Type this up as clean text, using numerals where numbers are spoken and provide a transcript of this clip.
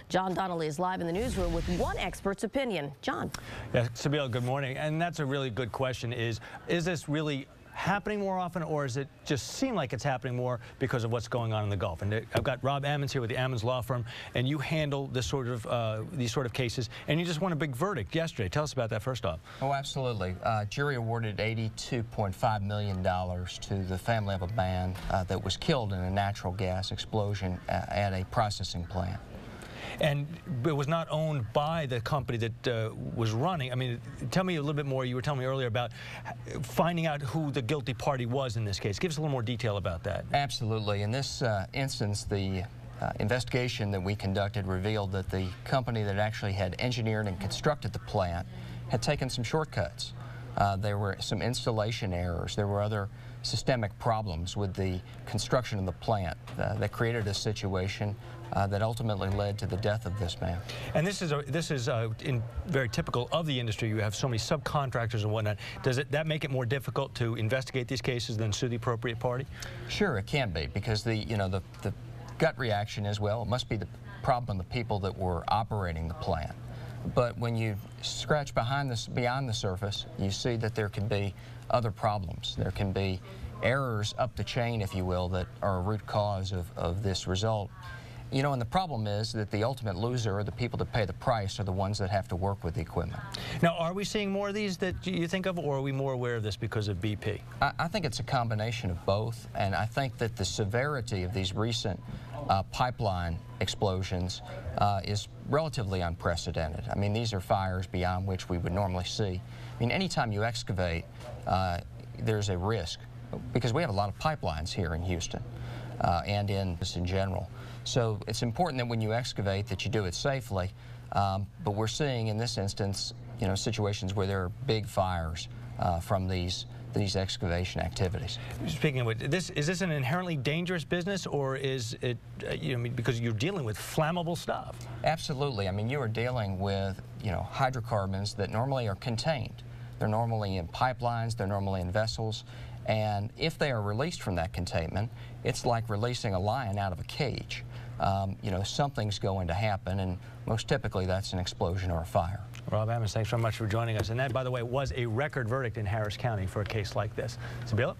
John Donnelly is live in the newsroom with one expert's opinion. John. Yeah, Sabila, good morning. And that's a really good question. Is this really happening more often, or does it just seem like it's happening more because of what's going on in the Gulf? And I've got Rob Ammons here with the Ammons Law Firm, and you handle this sort of these sort of cases, and you just won a big verdict yesterday. Tell us about that first off. Oh, absolutely. Jury awarded $82.5 million to the family of a man that was killed in a natural gas explosion at a processing plant. And it was not owned by the company that was running. I mean, tell me a little bit more. You were telling me earlier about finding out who the guilty party was in this case. Give us a little more detail about that. Absolutely. In this instance, the investigation that we conducted revealed that the company that actually had engineered and constructed the plant had taken some shortcuts. There were some installation errors. There were other systemic problems with the construction of the plant that created a situation that ultimately led to the death of this man. And this is very typical of the industry. You have so many subcontractors and whatnot. Does that make it more difficult to investigate these cases than sue the appropriate party? Sure, it can be, because the gut reaction is, well, it must be the problem of the people that were operating the plant. But when you scratch beyond the surface, you see that there can be other problems. There can be errors up the chain, if you will, that are a root cause of this result. You know, and the problem is that the ultimate loser, or the people that pay the price, are the ones that have to work with the equipment. Now, are we seeing more of these that you think of, or are we more aware of this because of BP? I think it's a combination of both, and I think that the severity of these recent pipeline explosions is relatively unprecedented. I mean, these are fires beyond which we would normally see. I mean, anytime you excavate, there's a risk, because we have a lot of pipelines here in Houston and in general. So it's important that when you excavate that you do it safely, but we're seeing in this instance, you know, situations where there are big fires from these excavation activities. Speaking of which, is this an inherently dangerous business, or is it, because you're dealing with flammable stuff? Absolutely. I mean, you are dealing with, hydrocarbons that normally are contained. They're normally in pipelines, they're normally in vessels, and if they are released from that containment, it's like releasing a lion out of a cage. Something's going to happen, and most typically that's an explosion or a fire. Rob Ammons, thanks so much for joining us. And that, by the way, was a record verdict in Harris County for a case like this. Sabila?